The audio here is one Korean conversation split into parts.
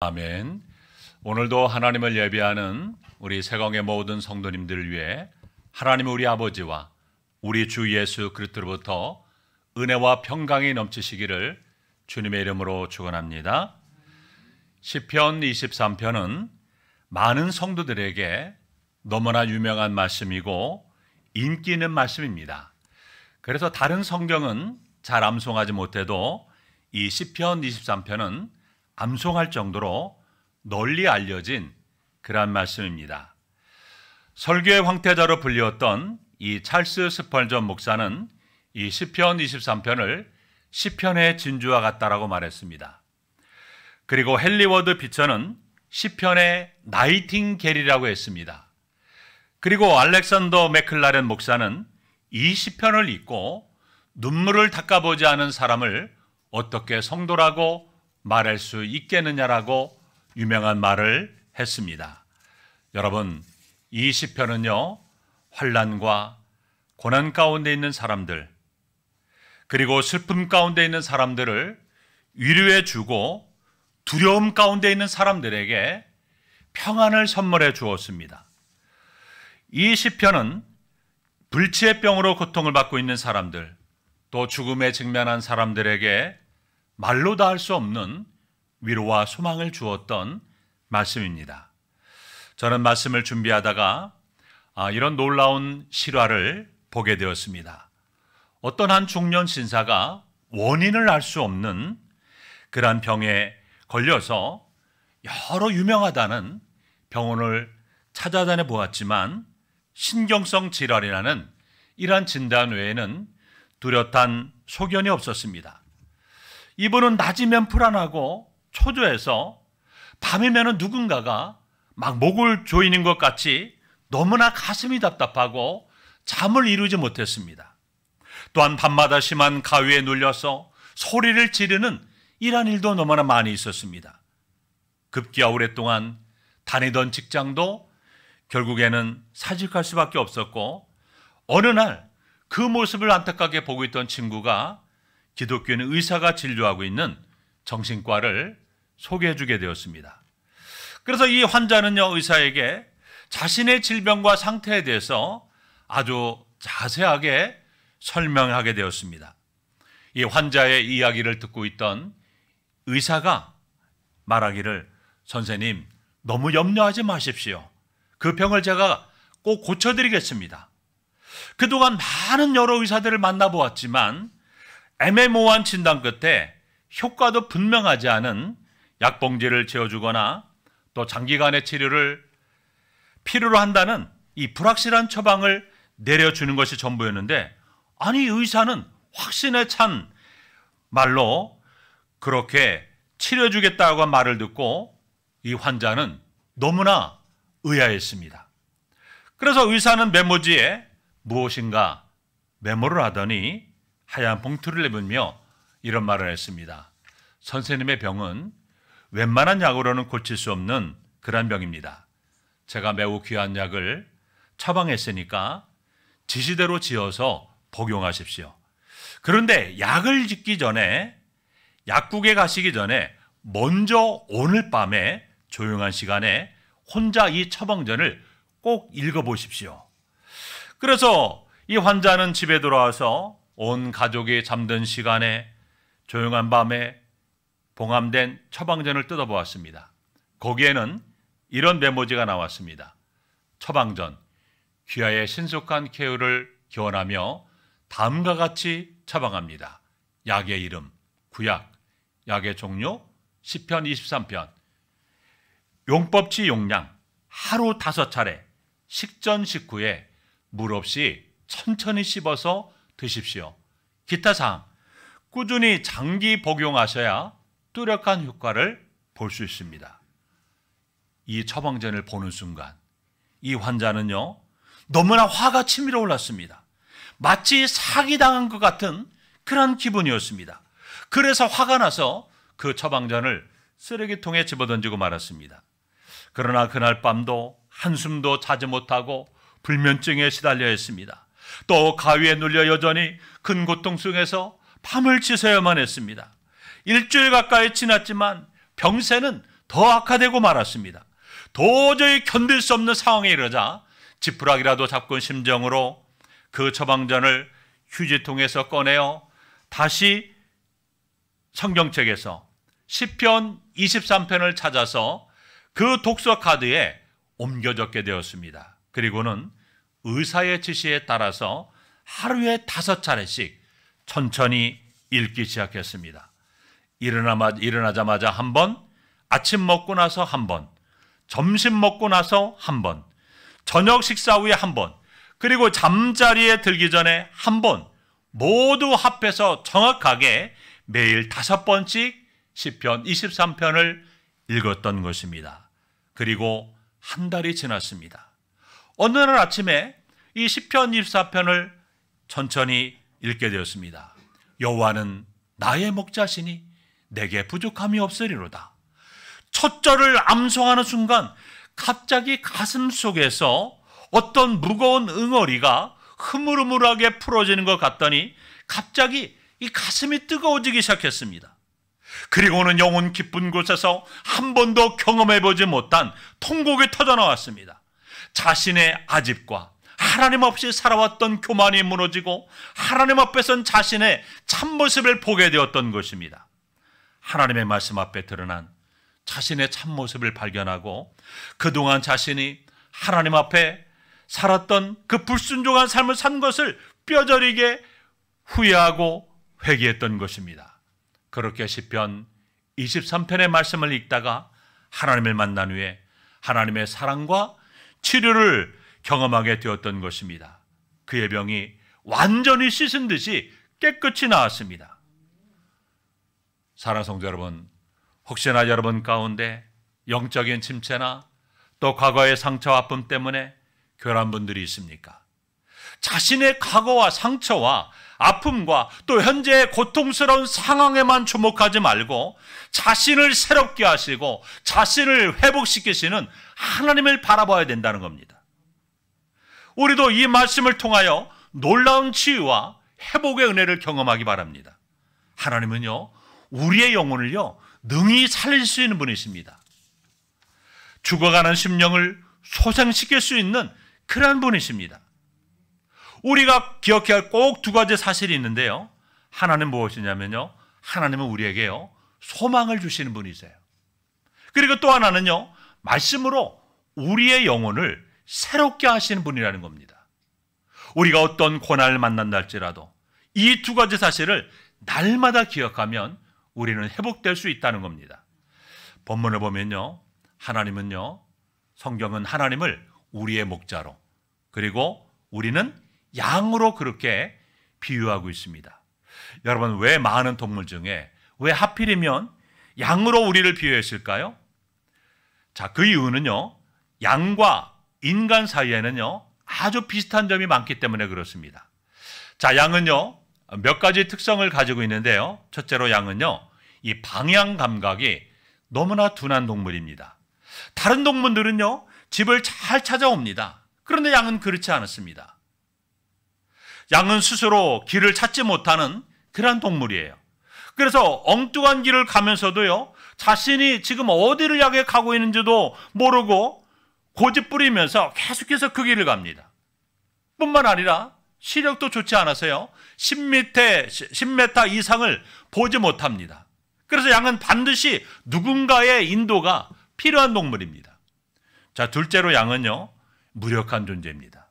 아멘. 오늘도 하나님을 예배하는 우리 세강의 모든 성도님들을 위해 하나님 우리 아버지와 우리 주 예수 그리스도로부터 은혜와 평강이 넘치시기를 주님의 이름으로 축원합니다. 시편 23편은 많은 성도들에게 너무나 유명한 말씀이고 인기 있는 말씀입니다. 그래서 다른 성경은 잘 암송하지 못해도 이 시편 23편은 암송할 정도로 널리 알려진 그러한 말씀입니다. 설교의 황태자로 불리웠던 이 찰스 스펄전 목사는 이 시편 23편을 시편의 진주와 같다라고 말했습니다. 그리고 헨리워드 비처는 시편의 나이팅게일이라고 했습니다. 그리고 알렉산더 맥클라렌 목사는 이 시편을 읽고 눈물을 닦아보지 않은 사람을 어떻게 성도라고 말할 수 있겠느냐라고 유명한 말을 했습니다. 여러분, 이 시편은요, 환난과 고난 가운데 있는 사람들, 그리고 슬픔 가운데 있는 사람들을 위로해 주고 두려움 가운데 있는 사람들에게 평안을 선물해 주었습니다. 이 시편은 불치의 병으로 고통을 받고 있는 사람들, 또 죽음에 직면한 사람들에게 말로 다 할 수 없는 위로와 소망을 주었던 말씀입니다. 저는 말씀을 준비하다가 이런 놀라운 실화를 보게 되었습니다. 어떤 한 중년 신사가 원인을 알 수 없는 그러한 병에 걸려서 여러 유명하다는 병원을 찾아다녀 보았지만 신경성 질환이라는 이러한 진단 외에는 뚜렷한 소견이 없었습니다. 이분은 낮이면 불안하고 초조해서 밤이면 누군가가 막 목을 조이는 것 같이 너무나 가슴이 답답하고 잠을 이루지 못했습니다. 또한 밤마다 심한 가위에 눌려서 소리를 지르는 이러한 일도 너무나 많이 있었습니다. 급기야 오랫동안 다니던 직장도 결국에는 사직할 수밖에 없었고, 어느 날 그 모습을 안타깝게 보고 있던 친구가 기독교인 의사가 진료하고 있는 정신과를 소개해 주게 되었습니다. 그래서 이 환자는요, 의사에게 자신의 질병과 상태에 대해서 아주 자세하게 설명하게 되었습니다. 이 환자의 이야기를 듣고 있던 의사가 말하기를, 선생님, 너무 염려하지 마십시오. 그 병을 제가 꼭 고쳐드리겠습니다. 그동안 많은 여러 의사들을 만나보았지만 애매모호한 진단 끝에 효과도 분명하지 않은 약봉지를 지어주거나 또 장기간의 치료를 필요로 한다는 이 불확실한 처방을 내려주는 것이 전부였는데, 아니 의사는 확신에 찬 말로 그렇게 치료해주겠다고 한 말을 듣고 이 환자는 너무나 의아했습니다. 그래서 의사는 메모지에 무엇인가 메모를 하더니 하얀 봉투를 내밀며 이런 말을 했습니다. 선생님의 병은 웬만한 약으로는 고칠 수 없는 그런 병입니다. 제가 매우 귀한 약을 처방했으니까 지시대로 지어서 복용하십시오. 그런데 약을 짓기 전에, 약국에 가시기 전에 먼저 오늘 밤에 조용한 시간에 혼자 이 처방전을 꼭 읽어보십시오. 그래서 이 환자는 집에 돌아와서 온 가족이 잠든 시간에 조용한 밤에 봉함된 처방전을 뜯어보았습니다. 거기에는 이런 메모지가 나왔습니다. 처방전, 귀하의 신속한 쾌유를 기원하며 다음과 같이 처방합니다. 약의 이름, 구약, 약의 종류, 시편 23편. 용법치 용량, 하루 5차례, 식전 식후에 물 없이 천천히 씹어서 드십시오. 기타 사항, 꾸준히 장기 복용하셔야 뚜렷한 효과를 볼 수 있습니다. 이 처방전을 보는 순간 이 환자는요, 너무나 화가 치밀어 올랐습니다. 마치 사기당한 것 같은 그런 기분이었습니다. 그래서 화가 나서 그 처방전을 쓰레기통에 집어던지고 말았습니다. 그러나 그날 밤도 한숨도 자지 못하고 불면증에 시달려 했습니다. 또 가위에 눌려 여전히 큰 고통 속에서 밤을 지새야만 했습니다. 일주일 가까이 지났지만 병세는 더 악화되고 말았습니다. 도저히 견딜 수 없는 상황에 이르자 지푸라기라도 잡고 심정으로 그 처방전을 휴지통에서 꺼내어 다시 성경책에서 시편 23편을 찾아서 그 독서 카드에 옮겨 적게 되었습니다. 그리고는 의사의 지시에 따라서 하루에 5차례씩 천천히 읽기 시작했습니다. 일어나자마자 한 번, 아침 먹고 나서 한 번, 점심 먹고 나서 한 번, 저녁 식사 후에 한 번, 그리고 잠자리에 들기 전에 한 번, 모두 합해서 정확하게 매일 5번씩 시편 23편을 읽었던 것입니다. 그리고 한 달이 지났습니다. 어느 날 아침에 이 시편 24편을 천천히 읽게 되었습니다. 여호와는 나의 목자시니 내게 부족함이 없으리로다. 첫 절을 암송하는 순간 갑자기 가슴 속에서 어떤 무거운 응어리가 흐물흐물하게 풀어지는 것 같더니 갑자기 이 가슴이 뜨거워지기 시작했습니다. 그리고는 영혼 깊은 곳에서 한 번도 경험해보지 못한 통곡이 터져나왔습니다. 자신의 아집과 하나님 없이 살아왔던 교만이 무너지고 하나님 앞에선 자신의 참모습을 보게 되었던 것입니다. 하나님의 말씀 앞에 드러난 자신의 참모습을 발견하고 그동안 자신이 하나님 앞에 살았던 그 불순종한 삶을 산 것을 뼈저리게 후회하고 회개했던 것입니다. 그렇게 시편 23편의 말씀을 읽다가 하나님을 만난 후에 하나님의 사랑과 치료를 경험하게 되었던 것입니다. 그의 병이 완전히 씻은 듯이 깨끗이 나았습니다. 사랑하는 성도 여러분, 혹시나 여러분 가운데 영적인 침체나 또 과거의 상처와 아픔 때문에 교란한 분들이 있습니까? 자신의 과거와 상처와 아픔과 또 현재의 고통스러운 상황에만 주목하지 말고 자신을 새롭게 하시고 자신을 회복시키시는 하나님을 바라봐야 된다는 겁니다. 우리도 이 말씀을 통하여 놀라운 치유와 회복의 은혜를 경험하기 바랍니다. 하나님은요, 우리의 영혼을요, 능히 살릴 수 있는 분이십니다. 죽어가는 심령을 소생시킬 수 있는 그러한 분이십니다. 우리가 기억해야 할 꼭 2가지 사실이 있는데요. 하나는 무엇이냐면요, 하나님은 우리에게요, 소망을 주시는 분이세요. 그리고 또 하나는요, 말씀으로 우리의 영혼을 새롭게 하시는 분이라는 겁니다. 우리가 어떤 고난을 만난다 할지라도 이 2가지 사실을 날마다 기억하면 우리는 회복될 수 있다는 겁니다. 본문을 보면요, 하나님은요, 성경은 하나님을 우리의 목자로, 그리고 우리는 양으로 그렇게 비유하고 있습니다. 여러분, 왜 많은 동물 중에 왜 하필이면 양으로 우리를 비유했을까요? 자, 그 이유는요, 양과 인간 사이에는요, 아주 비슷한 점이 많기 때문에 그렇습니다. 자, 양은요, 몇 가지 특성을 가지고 있는데요. 첫째로 양은요, 이 방향 감각이 너무나 둔한 동물입니다. 다른 동물들은요, 집을 잘 찾아옵니다. 그런데 양은 그렇지 않습니다. 양은 스스로 길을 찾지 못하는 그런 동물이에요. 그래서 엉뚱한 길을 가면서도요, 자신이 지금 어디를 향해 가고 있는지도 모르고 고집 부리면서 계속해서 그 길을 갑니다. 뿐만 아니라 시력도 좋지 않아서요, 10m 이상을 보지 못합니다. 그래서 양은 반드시 누군가의 인도가 필요한 동물입니다. 자, 둘째로 양은요, 무력한 존재입니다.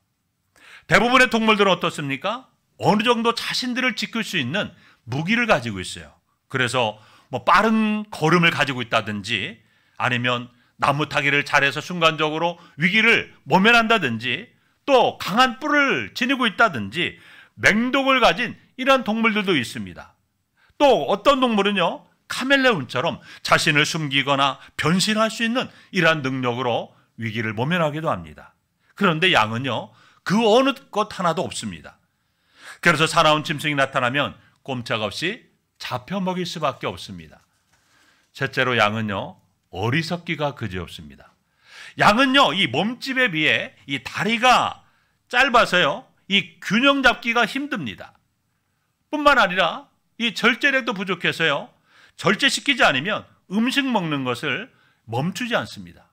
대부분의 동물들은 어떻습니까? 어느 정도 자신들을 지킬 수 있는 무기를 가지고 있어요. 그래서 뭐 빠른 걸음을 가지고 있다든지 아니면 나무 타기를 잘해서 순간적으로 위기를 모면한다든지 또 강한 뿔을 지니고 있다든지 맹독을 가진 이러한 동물들도 있습니다. 또 어떤 동물은요, 카멜레온처럼 자신을 숨기거나 변신할 수 있는 이러한 능력으로 위기를 모면하기도 합니다. 그런데 양은요, 그 어느 것 하나도 없습니다. 그래서 사나운 짐승이 나타나면 꼼짝없이 잡혀 먹일 수밖에 없습니다. 셋째로 양은요, 어리석기가 그지없습니다. 양은요, 이 몸집에 비해 이 다리가 짧아서요, 이 균형 잡기가 힘듭니다. 뿐만 아니라 이 절제력도 부족해서요, 절제시키지 않으면 음식 먹는 것을 멈추지 않습니다.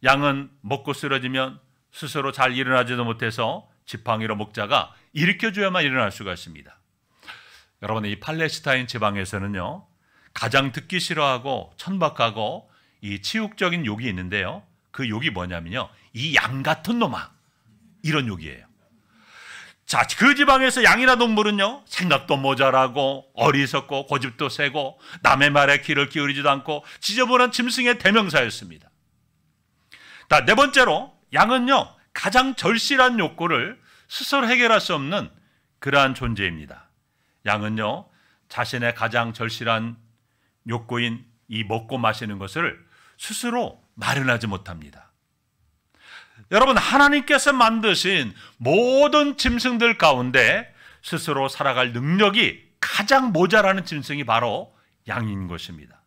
양은 먹고 쓰러지면 스스로 잘 일어나지도 못해서 지팡이로 목자가 일으켜줘야만 일어날 수가 있습니다. 여러분, 이 팔레스타인 지방에서는요, 가장 듣기 싫어하고 천박하고 이 치욕적인 욕이 있는데요, 그 욕이 뭐냐면요, 이 양 같은 놈아, 이런 욕이에요. 자, 그 지방에서 양이나 동물은요, 생각도 모자라고 어리석고 고집도 세고 남의 말에 귀를 기울이지도 않고 지저분한 짐승의 대명사였습니다. 자, 네 번째로 양은요, 가장 절실한 욕구를 스스로 해결할 수 없는 그러한 존재입니다. 양은요, 자신의 가장 절실한 욕구인 이 먹고 마시는 것을 스스로 마련하지 못합니다. 여러분, 하나님께서 만드신 모든 짐승들 가운데 스스로 살아갈 능력이 가장 모자라는 짐승이 바로 양인 것입니다.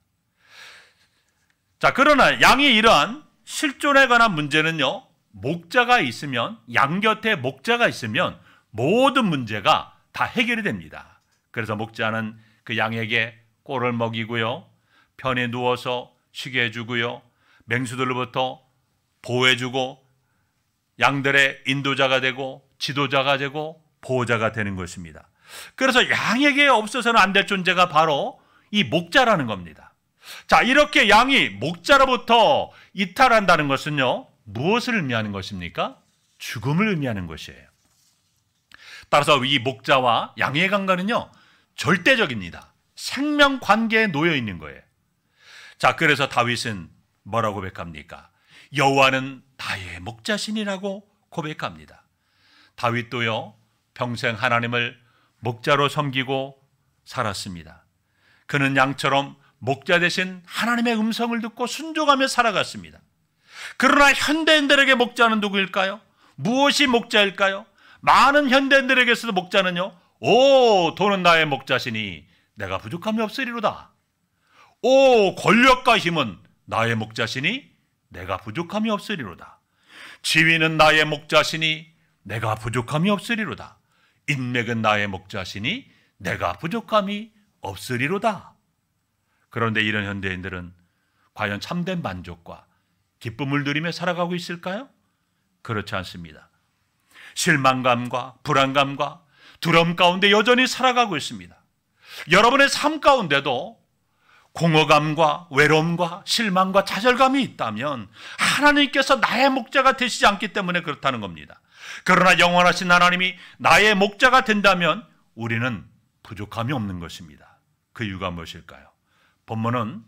자, 그러나 양이 이러한 실존에 관한 문제는요, 목자가 있으면, 양 곁에 목자가 있으면 모든 문제가 다 해결이 됩니다. 그래서 목자는 그 양에게 꼴을 먹이고요, 편에 누워서 쉬게 해주고요, 맹수들로부터 보호해주고 양들의 인도자가 되고 지도자가 되고 보호자가 되는 것입니다. 그래서 양에게 없어서는 안 될 존재가 바로 이 목자라는 겁니다. 자, 이렇게 양이 목자로부터 이탈한다는 것은요, 무엇을 의미하는 것입니까? 죽음을 의미하는 것이에요. 따라서 이 목자와 양의 관계는요, 절대적입니다. 생명 관계에 놓여 있는 거예요. 자, 그래서 다윗은 뭐라고 고백합니까? 여호와는 나의 목자신이라고 고백합니다. 다윗도요, 평생 하나님을 목자로 섬기고 살았습니다. 그는 양처럼 목자 대신 하나님의 음성을 듣고 순종하며 살아갔습니다. 그러나 현대인들에게 목자는 누구일까요? 무엇이 목자일까요? 많은 현대인들에게서도 목자는요, 오, 돈은 나의 목자시니 내가 부족함이 없으리로다. 오, 권력과 힘은 나의 목자시니 내가 부족함이 없으리로다. 지위는 나의 목자시니 내가 부족함이 없으리로다. 인맥은 나의 목자시니 내가 부족함이 없으리로다. 그런데 이런 현대인들은 과연 참된 만족과 기쁨을 누리며 살아가고 있을까요? 그렇지 않습니다. 실망감과 불안감과 두려움 가운데 여전히 살아가고 있습니다. 여러분의 삶 가운데도 공허감과 외로움과 실망과 좌절감이 있다면 하나님께서 나의 목자가 되시지 않기 때문에 그렇다는 겁니다. 그러나 영원하신 하나님이 나의 목자가 된다면 우리는 부족함이 없는 것입니다. 그 이유가 무엇일까요? 본문은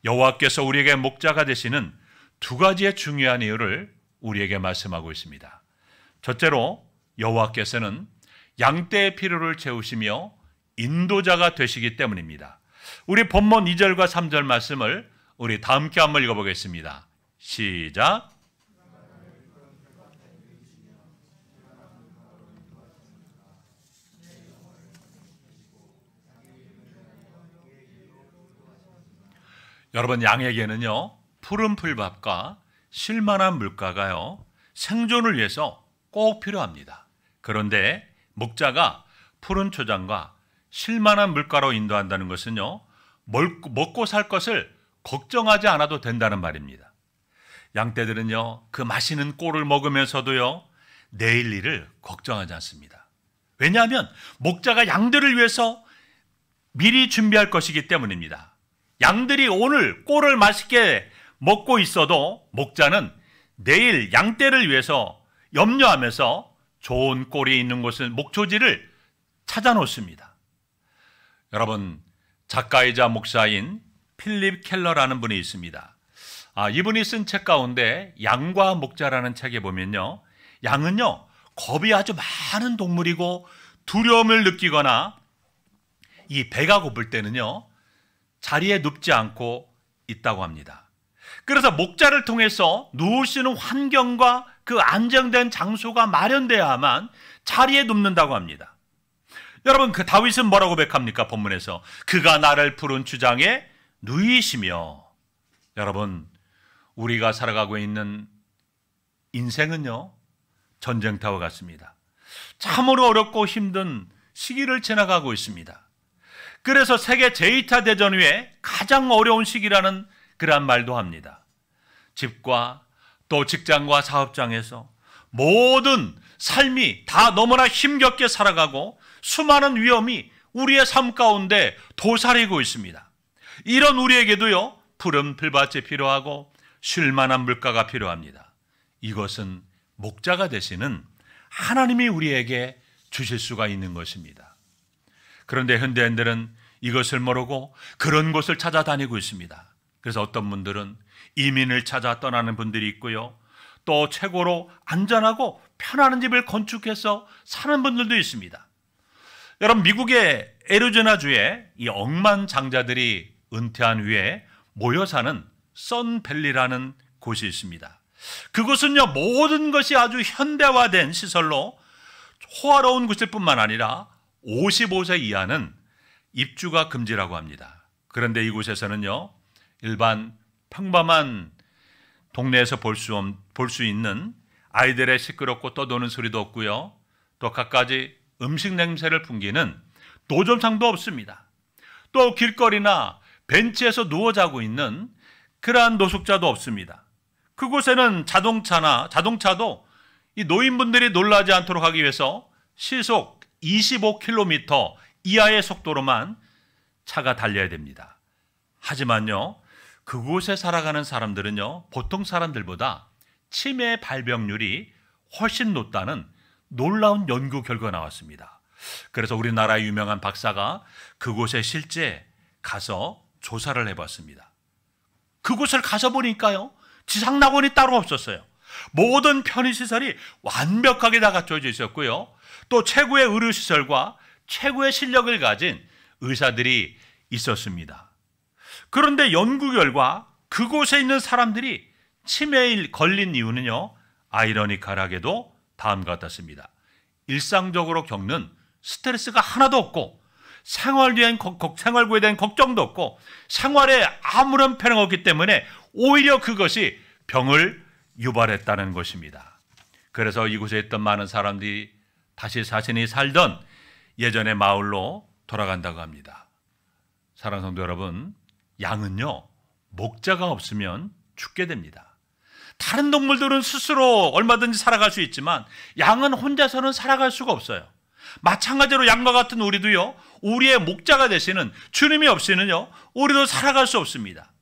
여호와께서 우리에게 목자가 되시는 두 가지의 중요한 이유를 우리에게 말씀하고 있습니다. 첫째로 여호와께서는 양떼의 필요를 채우시며 인도자가 되시기 때문입니다. 우리 본문 2절과 3절 말씀을 우리 다 함께 한번 읽어보겠습니다. 시작. 여러분, 양에게는요, 푸른 풀밥과 쉴만한 물가가요, 생존을 위해서 꼭 필요합니다. 그런데 목자가 푸른 초장과 쉴만한 물가로 인도한다는 것은요, 먹고 살 것을 걱정하지 않아도 된다는 말입니다. 양떼들은요, 그 맛있는 꼴을 먹으면서도요, 내일 일을 걱정하지 않습니다. 왜냐하면 목자가 양들을 위해서 미리 준비할 것이기 때문입니다. 양들이 오늘 꼴을 맛있게 먹고 있어도 목자는 내일 양떼를 위해서 염려하면서 좋은 꼴이 있는 곳은 목초지를 찾아 놓습니다. 여러분, 작가이자 목사인 필립 켈러라는 분이 있습니다. 이분이 쓴 책 가운데 양과 목자라는 책에 보면요, 양은요, 겁이 아주 많은 동물이고 두려움을 느끼거나 이 배가 고플 때는요, 자리에 눕지 않고 있다고 합니다. 그래서 목자를 통해서 누울 수 있는 환경과 그 안정된 장소가 마련돼야만 자리에 눕는다고 합니다. 여러분, 그 다윗은 뭐라고 고백합니까? 본문에서 그가 나를 푸른 주장에 누이시며. 여러분, 우리가 살아가고 있는 인생은요, 전쟁터와 같습니다. 참으로 어렵고 힘든 시기를 지나가고 있습니다. 그래서 세계 제2차 대전 후에 가장 어려운 시기라는 그러한 말도 합니다. 집과 또 직장과 사업장에서 모든 삶이 다 너무나 힘겹게 살아가고 수많은 위험이 우리의 삶 가운데 도사리고 있습니다. 이런 우리에게도요, 푸른 풀밭이 필요하고 쉴만한 물가가 필요합니다. 이것은 목자가 되시는 하나님이 우리에게 주실 수가 있는 것입니다. 그런데 현대인들은 이것을 모르고 그런 곳을 찾아다니고 있습니다. 그래서 어떤 분들은 이민을 찾아 떠나는 분들이 있고요, 또 최고로 안전하고 편안한 집을 건축해서 사는 분들도 있습니다. 여러분, 미국의 애리조나주에 이 억만 장자들이 은퇴한 후에 모여 사는 선밸리라는 곳이 있습니다. 그곳은요, 모든 것이 아주 현대화된 시설로 호화로운 곳일 뿐만 아니라 55세 이하는 입주가 금지라고 합니다. 그런데 이곳에서는요, 일반 평범한 동네에서 볼 수 있는 아이들의 시끄럽고 떠도는 소리도 없고요, 또 갖가지 음식 냄새를 풍기는 노점상도 없습니다. 또 길거리나 벤치에서 누워 자고 있는 그러한 노숙자도 없습니다. 그곳에는 자동차도 이 노인분들이 놀라지 않도록 하기 위해서 시속 25km 이하의 속도로만 차가 달려야 됩니다. 하지만요, 그곳에 살아가는 사람들은요, 보통 사람들보다 치매 발병률이 훨씬 높다는 놀라운 연구 결과가 나왔습니다. 그래서 우리나라의 유명한 박사가 그곳에 실제 가서 조사를 해봤습니다. 그곳을 가서 보니까요, 지상낙원이 따로 없었어요. 모든 편의시설이 완벽하게 다 갖춰져 있었고요, 또 최고의 의료시설과 최고의 실력을 가진 의사들이 있었습니다. 그런데 연구 결과 그곳에 있는 사람들이 치매에 걸린 이유는요, 아이러니컬하게도 다음과 같았습니다. 일상적으로 겪는 스트레스가 하나도 없고, 생활구에 대한 걱정도 없고, 생활에 아무런 편향이 없기 때문에 오히려 그것이 병을 유발했다는 것입니다. 그래서 이곳에 있던 많은 사람들이 다시 자신이 살던 예전의 마을로 돌아간다고 합니다. 사랑하는 성도 여러분, 양은요, 목자가 없으면 죽게 됩니다. 다른 동물들은 스스로 얼마든지 살아갈 수 있지만 양은 혼자서는 살아갈 수가 없어요. 마찬가지로 양과 같은 우리도요, 우리의 목자가 되시는 주님이 없이는요, 우리도 살아갈 수 없습니다.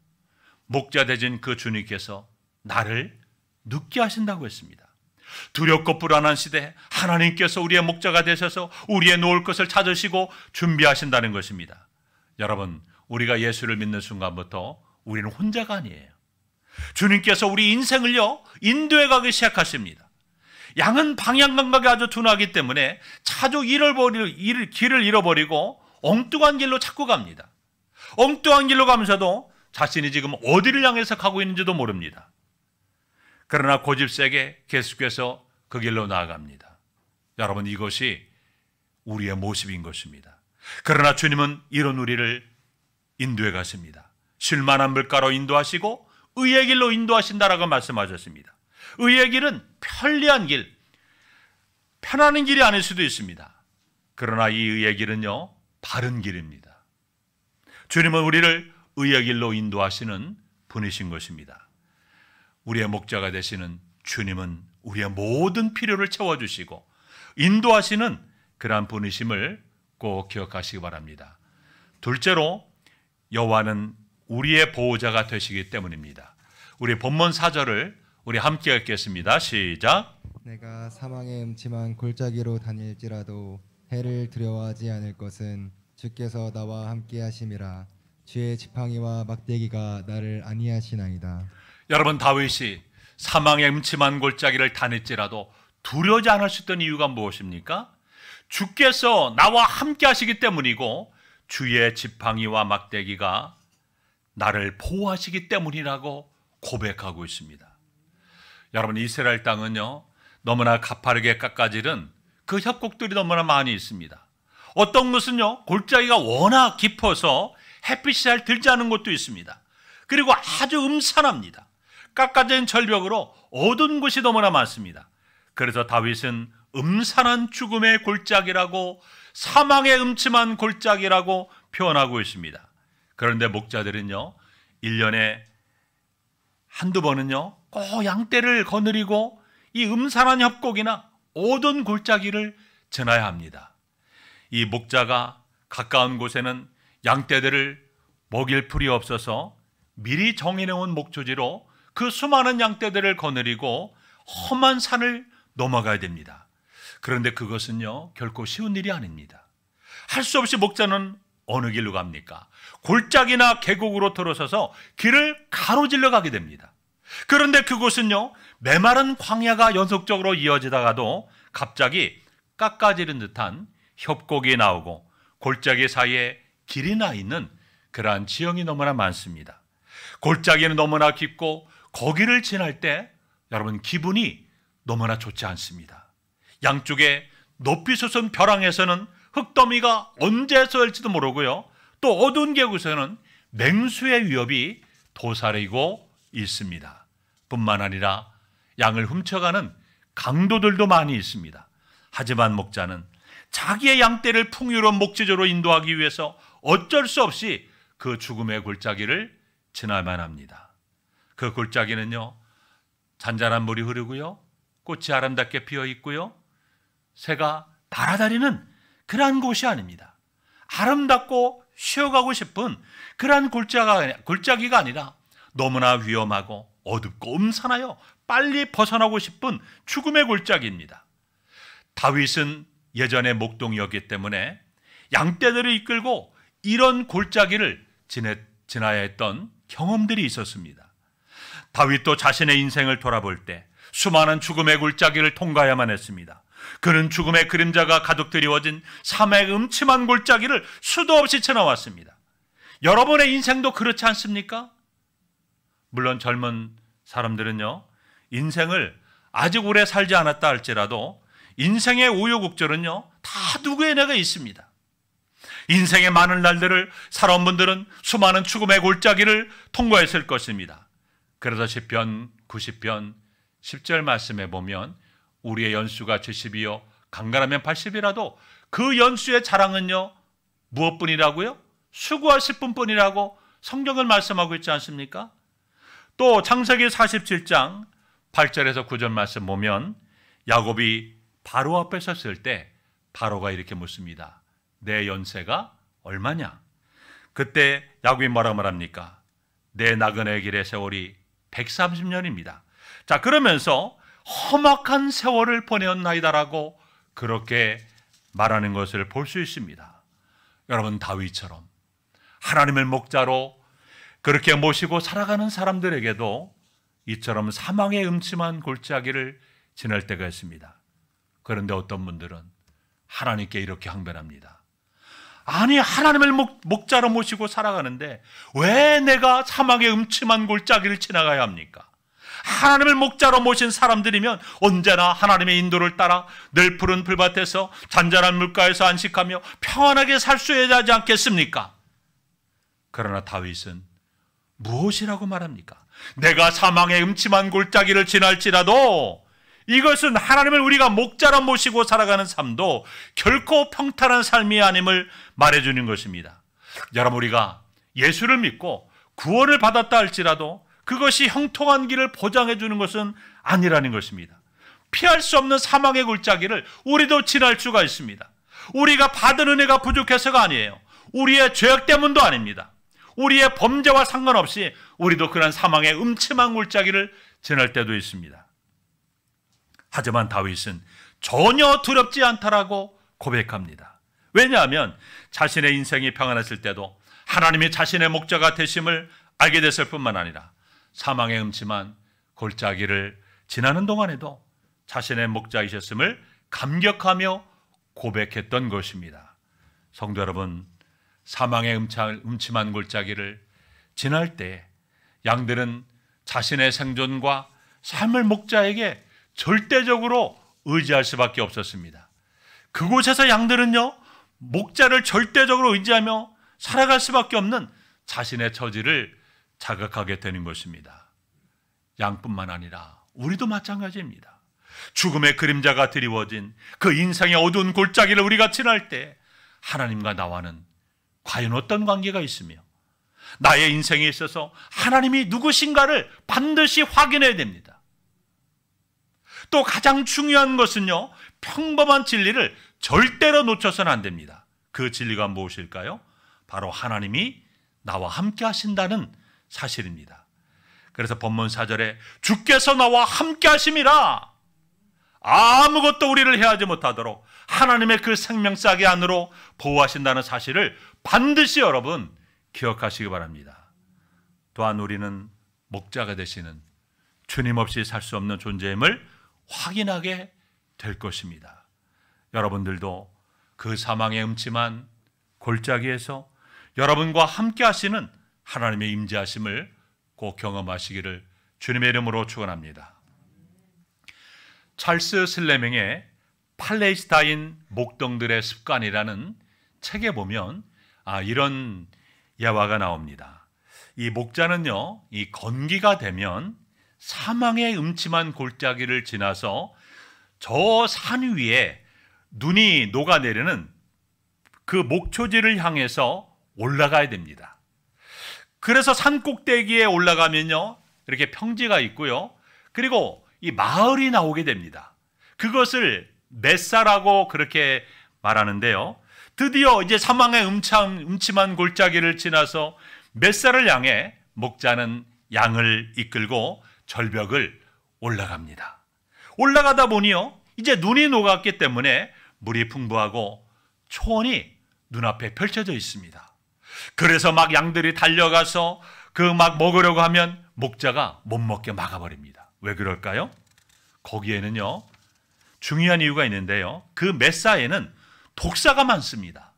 목자 되신 그 주님께서 나를 눕게 하신다고 했습니다. 두렵고 불안한 시대에 하나님께서 우리의 목자가 되셔서 우리의 놓을 것을 찾으시고 준비하신다는 것입니다. 여러분, 우리가 예수를 믿는 순간부터 우리는 혼자가 아니에요. 주님께서 우리 인생을요, 인도해 가기 시작하십니다. 양은 방향 감각이 아주 둔하기 때문에 자주 길을 잃어버리고 엉뚱한 길로 찾고 갑니다. 엉뚱한 길로 가면서도 자신이 지금 어디를 향해서 가고 있는지도 모릅니다. 그러나 고집세게 계속해서 그 길로 나아갑니다. 여러분, 이것이 우리의 모습인 것입니다. 그러나 주님은 이런 우리를 인도해 가십니다. 쉴만한 물가로 인도하시고 의의 길로 인도하신다라고 말씀하셨습니다. 의의 길은 편리한 길, 편안한 길이 아닐 수도 있습니다. 그러나 이 의의 길은요, 바른 길입니다. 주님은 우리를 의의 길로 인도하시는 분이신 것입니다. 우리의 목자가 되시는 주님은 우리의 모든 필요를 채워주시고 인도하시는 그러한 분이심을 꼭 기억하시기 바랍니다. 둘째로, 여호와는 우리의 보호자가 되시기 때문입니다. 우리 본문 4절을 우리 함께 읽겠습니다. 시작. 내가 사망의 음침한 골짜기로 다닐지라도 해를 두려워하지 않을 것은 주께서 나와 함께 하심이라. 주의 지팡이와 막대기가 나를 안위하시나이다. 여러분, 다윗이 사망의 음침한 골짜기를 다닐지라도 두려워하지 않을 수 있던 이유가 무엇입니까? 주께서 나와 함께 하시기 때문이고 주의 지팡이와 막대기가 나를 보호하시기 때문이라고 고백하고 있습니다. 여러분, 이스라엘 땅은요, 너무나 가파르게 깎아지른 그 협곡들이 너무나 많이 있습니다. 어떤 곳은요, 골짜기가 워낙 깊어서 햇빛이 잘 들지 않은 곳도 있습니다. 그리고 아주 음산합니다. 깎아진 절벽으로 어두운 곳이 너무나 많습니다. 그래서 다윗은 음산한 죽음의 골짜기라고, 사망의 음침한 골짜기라고 표현하고 있습니다. 그런데 목자들은요, 1년에 한두 번은요 꼭 양떼를 거느리고 이 음산한 협곡이나 어두운 골짜기를 지나야 합니다. 이 목자가 가까운 곳에는 양떼들을 먹일 풀이 없어서 미리 정해놓은 목초지로 그 수많은 양떼들을 거느리고 험한 산을 넘어가야 됩니다. 그런데 그것은요 결코 쉬운 일이 아닙니다. 할 수 없이 목자는 어느 길로 갑니까? 골짜기나 계곡으로 들어서서 길을 가로질러 가게 됩니다. 그런데 그곳은요 메마른 광야가 연속적으로 이어지다가도 갑자기 깎아지른 듯한 협곡이 나오고 골짜기 사이에 길이 나 있는 그러한 지형이 너무나 많습니다. 골짜기는 너무나 깊고 거기를 지날 때 여러분 기분이 너무나 좋지 않습니다. 양쪽에 높이 솟은 벼랑에서는 흙더미가 언제 쏠지도 모르고요. 또 어두운 계곡에서는 맹수의 위협이 도사리고 있습니다. 뿐만 아니라 양을 훔쳐가는 강도들도 많이 있습니다. 하지만 목자는 자기의 양떼를 풍요로운 목재조로 인도하기 위해서 어쩔 수 없이 그 죽음의 골짜기를 지나야만 합니다. 그 골짜기는요 잔잔한 물이 흐르고요 꽃이 아름답게 피어 있고요 새가 날아다니는 그러한 곳이 아닙니다. 아름답고 쉬어가고 싶은 그러한 골짜기가 아니라 너무나 위험하고 어둡고 음산하여 빨리 벗어나고 싶은 죽음의 골짜기입니다. 다윗은 예전에 목동이었기 때문에 양떼들을 이끌고 이런 골짜기를 지나야 했던 경험들이 있었습니다. 다윗도 자신의 인생을 돌아볼 때 수많은 죽음의 골짜기를 통과해야만 했습니다. 그는 죽음의 그림자가 가득 드리워진 삶의 음침한 골짜기를 수도 없이 지나왔습니다. 여러분의 인생도 그렇지 않습니까? 물론 젊은 사람들은요 인생을 아직 오래 살지 않았다 할지라도 인생의 우여곡절은요 다 누구에게나 있습니다. 인생의 많은 날들을 살아온 분들은 수많은 죽음의 골짜기를 통과했을 것입니다. 그래서 시편 90편 10절 말씀에 보면 우리의 연수가 70이요 강건하면 80이라도 그 연수의 자랑은요 무엇뿐이라고요? 수고하실 분뿐이라고 성경은 말씀하고 있지 않습니까? 또 창세기 47장 8절에서 9절 말씀 보면 야곱이 바로 앞에 섰을 때 바로가 이렇게 묻습니다. 내 연세가 얼마냐? 그때 야곱이 뭐라고 말합니까? 내 나그네 길의 세월이 130년입니다. 자, 그러면서 험악한 세월을 보내었나이다라고 그렇게 말하는 것을 볼 수 있습니다. 여러분 다윗처럼 하나님을 목자로 그렇게 모시고 살아가는 사람들에게도 이처럼 사망의 음침한 골짜기를 지날 때가 있습니다. 그런데 어떤 분들은 하나님께 이렇게 항변합니다. 아니 하나님을 목자로 모시고 살아가는데 왜 내가 사망의 음침한 골짜기를 지나가야 합니까? 하나님을 목자로 모신 사람들이면 언제나 하나님의 인도를 따라 늘 푸른 풀밭에서 잔잔한 물가에서 안식하며 평안하게 살 수 있어야 하지 않겠습니까? 그러나 다윗은 무엇이라고 말합니까? 내가 사망의 음침한 골짜기를 지날지라도 이것은 하나님을 우리가 목자로 모시고 살아가는 삶도 결코 평탄한 삶이 아님을 말해주는 것입니다. 여러분 우리가 예수를 믿고 구원을 받았다 할지라도 그것이 형통한 길을 보장해 주는 것은 아니라는 것입니다. 피할 수 없는 사망의 골짜기를 우리도 지날 수가 있습니다. 우리가 받은 은혜가 부족해서가 아니에요. 우리의 죄악 때문도 아닙니다. 우리의 범죄와 상관없이 우리도 그런 사망의 음침한 골짜기를 지날 때도 있습니다. 하지만 다윗은 전혀 두렵지 않다라고 고백합니다. 왜냐하면 자신의 인생이 평안했을 때도 하나님이 자신의 목자가 되심을 알게 됐을 뿐만 아니라 사망의 음침한 골짜기를 지나는 동안에도 자신의 목자이셨음을 감격하며 고백했던 것입니다. 성도 여러분, 사망의 음침한 골짜기를 지날 때 양들은 자신의 생존과 삶을 목자에게 절대적으로 의지할 수밖에 없었습니다. 그곳에서 양들은요 목자를 절대적으로 의지하며 살아갈 수밖에 없는 자신의 처지를 자각하게 되는 것입니다. 양뿐만 아니라 우리도 마찬가지입니다. 죽음의 그림자가 드리워진 그 인생의 어두운 골짜기를 우리가 지날 때 하나님과 나와는 과연 어떤 관계가 있으며 나의 인생에 있어서 하나님이 누구신가를 반드시 확인해야 됩니다. 또 가장 중요한 것은요, 평범한 진리를 절대로 놓쳐서는 안 됩니다. 그 진리가 무엇일까요? 바로 하나님이 나와 함께 하신다는 사실입니다. 그래서 본문 4절에 주께서 나와 함께 하심이라, 아무것도 우리를 해하지 못하도록 하나님의 그 생명싸개 안으로 보호하신다는 사실을 반드시 여러분 기억하시기 바랍니다. 또한 우리는 목자가 되시는 주님 없이 살 수 없는 존재임을 확인하게 될 것입니다. 여러분들도 그 사망의 음침한 골짜기에서 여러분과 함께 하시는 하나님의 임재하심을 꼭 경험하시기를 주님의 이름으로 축원합니다. 찰스 슬레밍의 팔레스타인 목동들의 습관이라는 책에 보면 이런 예화가 나옵니다. 이 목자는요, 이 건기가 되면 사망의 음침한 골짜기를 지나서 저 산 위에 눈이 녹아내리는 그 목초지를 향해서 올라가야 됩니다. 그래서 산 꼭대기에 올라가면요, 이렇게 평지가 있고요, 그리고 이 마을이 나오게 됩니다. 그것을 메사라고 그렇게 말하는데요, 드디어 이제 사망의 음침한 골짜기를 지나서 메사를 향해 목자는 양을 이끌고 절벽을 올라갑니다. 올라가다 보니요, 이제 눈이 녹았기 때문에 물이 풍부하고 초원이 눈앞에 펼쳐져 있습니다. 그래서 막 양들이 달려가서 그 막 먹으려고 하면 목자가 못 먹게 막아버립니다. 왜 그럴까요? 거기에는요, 중요한 이유가 있는데요, 그 메사에는 독사가 많습니다.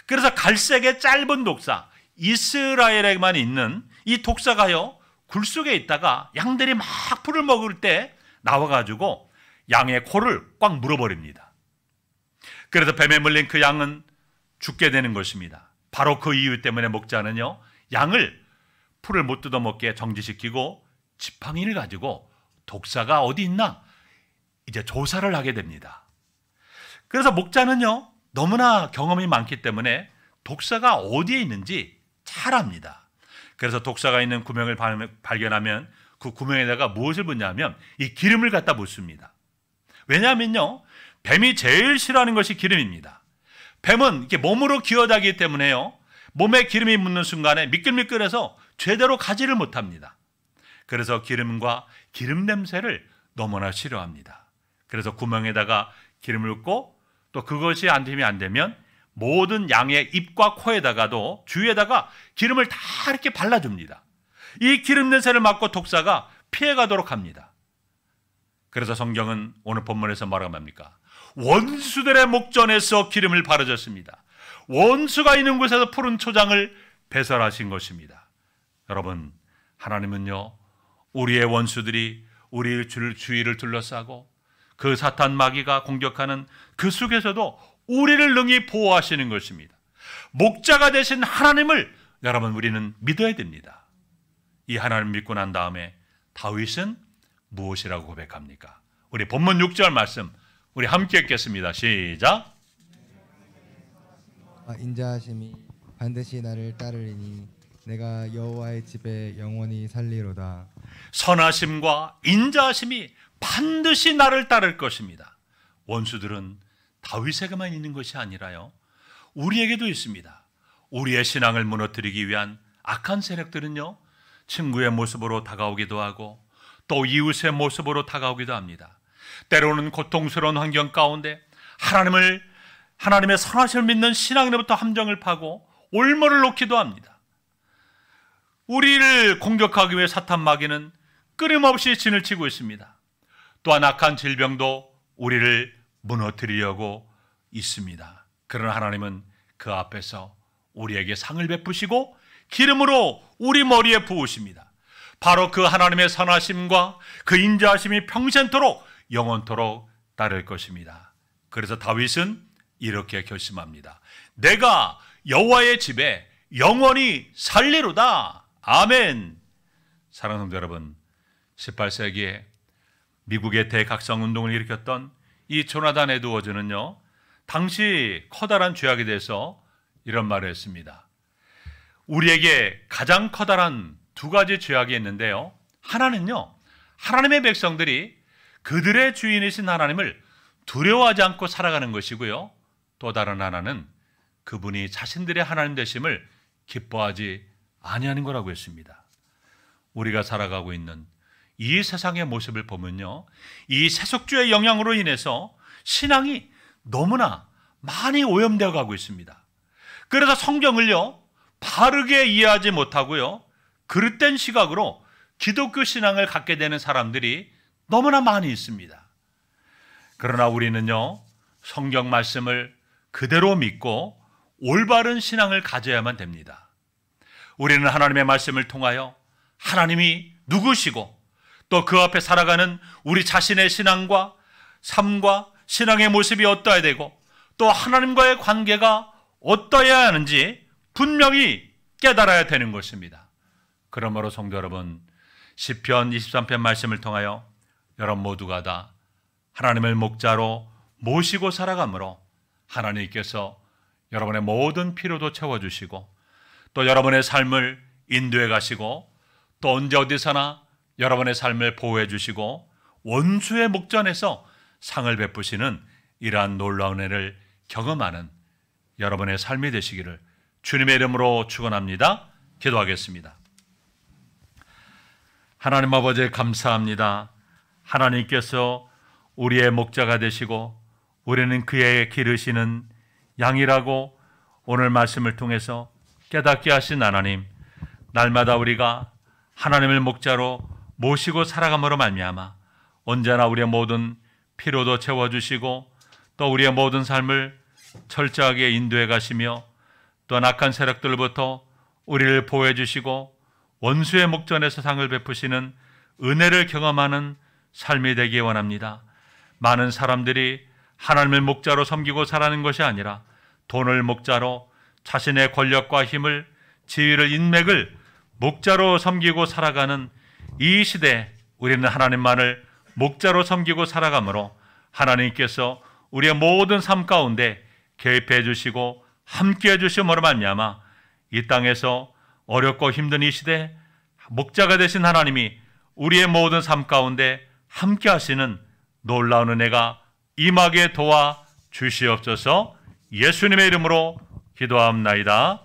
그래서 갈색의 짧은 독사, 이스라엘에만 있는 이 독사가요, 굴 속에 있다가 양들이 막 풀을 먹을 때 나와가지고 양의 코를 꽉 물어버립니다. 그래서 뱀에 물린 그 양은 죽게 되는 것입니다. 바로 그 이유 때문에 목자는요, 양을 풀을 못 뜯어먹게 정지시키고 지팡이를 가지고 독사가 어디 있나 이제 조사를 하게 됩니다. 그래서 목자는요, 너무나 경험이 많기 때문에 독사가 어디에 있는지 잘 압니다. 그래서 독사가 있는 구멍을 발견하면 그 구멍에다가 무엇을 붓냐면 이 기름을 갖다 붓습니다. 왜냐하면요, 뱀이 제일 싫어하는 것이 기름입니다. 뱀은 이렇게 몸으로 기어다니기 때문에요, 몸에 기름이 묻는 순간에 미끌미끌해서 제대로 가지를 못합니다. 그래서 기름과 기름 냄새를 너무나 싫어합니다. 그래서 구멍에다가 기름을 붓고 또 그것이 안 되면 모든 양의 입과 코에다가도 주위에다가 기름을 다 이렇게 발라줍니다. 이 기름 냄새를 맡고 독사가 피해가도록 합니다. 그래서 성경은 오늘 본문에서 뭐라고 합니까? 원수들의 목전에서 기름을 바르셨습니다. 원수가 있는 곳에서 푸른 초장을 배설하신 것입니다. 여러분, 하나님은요, 우리의 원수들이 우리 주위를 둘러싸고 그 사탄 마귀가 공격하는 그 속에서도 우리를 능히 보호하시는 것입니다. 목자가 되신 하나님을 여러분, 우리는 믿어야 됩니다. 이 하나님 믿고 난 다음에 다윗은 무엇이라고 고백합니까? 우리 본문 6절 말씀 우리 함께 읽겠습니다. 시작. 인자하심이 반드시 나를 따르리니 내가 여호와의 집에 영원히 살리로다. 선하심과 인자하심이 반드시 나를 따를 것입니다. 원수들은 다윗에게만 있는 것이 아니라요, 우리에게도 있습니다. 우리의 신앙을 무너뜨리기 위한 악한 세력들은요, 친구의 모습으로 다가오기도 하고 또 이웃의 모습으로 다가오기도 합니다. 때로는 고통스러운 환경 가운데 하나님의 선하심을 믿는 신앙으로부터 함정을 파고 올무를 놓기도 합니다. 우리를 공격하기 위해 사탄 마귀는 끊임없이 진을 치고 있습니다. 또한 악한 질병도 우리를 무너뜨리려고 있습니다. 그러나 하나님은 그 앞에서 우리에게 상을 베푸시고 기름으로 우리 머리에 부으십니다. 바로 그 하나님의 선하심과 그 인자하심이 평생토록 영원토록 따를 것입니다. 그래서 다윗은 이렇게 결심합니다. 내가 여호와의 집에 영원히 살리로다. 아멘. 사랑하는 성도 여러분, 18세기에 미국의 대각성운동을 일으켰던 이 조나단 에드워즈는요, 당시 커다란 죄악에 대해서 이런 말을 했습니다. 우리에게 가장 커다란 두 가지 죄악이 있는데요. 하나는요, 하나님의 백성들이 그들의 주인이신 하나님을 두려워하지 않고 살아가는 것이고요. 또 다른 하나는 그분이 자신들의 하나님 되심을 기뻐하지 아니하는 거라고 했습니다. 우리가 살아가고 있는 이 세상의 모습을 보면요, 이 세속주의 영향으로 인해서 신앙이 너무나 많이 오염되어 가고 있습니다. 그래서 성경을요, 바르게 이해하지 못하고요, 그릇된 시각으로 기독교 신앙을 갖게 되는 사람들이 너무나 많이 있습니다. 그러나 우리는요, 성경 말씀을 그대로 믿고 올바른 신앙을 가져야만 됩니다. 우리는 하나님의 말씀을 통하여 하나님이 누구시고 또 그 앞에 살아가는 우리 자신의 신앙과 삶과 신앙의 모습이 어떠해야 되고 또 하나님과의 관계가 어떠해야 하는지 분명히 깨달아야 되는 것입니다. 그러므로 성도 여러분, 시편 23편 말씀을 통하여 여러분 모두가 다 하나님을 목자로 모시고 살아가므로 하나님께서 여러분의 모든 필요도 채워주시고 또 여러분의 삶을 인도해 가시고 또 언제 어디서나 여러분의 삶을 보호해 주시고 원수의 목전에서 상을 베푸시는 이러한 놀라운 은혜를 경험하는 여러분의 삶이 되시기를 주님의 이름으로 축원합니다. 기도하겠습니다. 하나님 아버지 감사합니다. 하나님께서 우리의 목자가 되시고 우리는 그의 기르시는 양이라고 오늘 말씀을 통해서 깨닫게 하신 하나님, 날마다 우리가 하나님을 목자로 모시고 살아감으로 말미암아 언제나 우리의 모든 필요도 채워주시고 또 우리의 모든 삶을 철저하게 인도해 가시며 또 악한 세력들로부터 우리를 보호해 주시고 원수의 목전에서 상을 베푸시는 은혜를 경험하는 삶이 되기 원합니다. 많은 사람들이 하나님을 목자로 섬기고 살아가는 것이 아니라 돈을 목자로 자신의 권력과 힘을, 지위를, 인맥을 목자로 섬기고 살아가는 이 시대에 우리는 하나님만을 목자로 섬기고 살아가므로 하나님께서 우리의 모든 삶 가운데 개입해 주시고 함께해 주심으로 말미암아 이 땅에서 어렵고 힘든 이 시대 목자가 되신 하나님이 우리의 모든 삶 가운데 함께 하시는 놀라운 은혜가 임하게 도와 주시옵소서. 예수님의 이름으로 기도하옵나이다.